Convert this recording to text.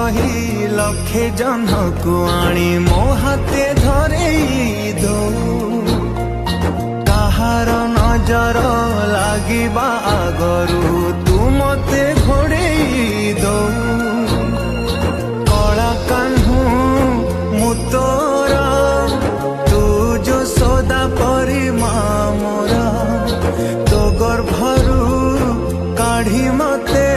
कही लक्षे जन को आनी मो हाथे धरे दो कहार नजर लागिबा आगरू तू मते घोड़े दो कला कान्हू मु तोरा तू जो सदा परी मामोरा तो गर्भरू काढ़ी मते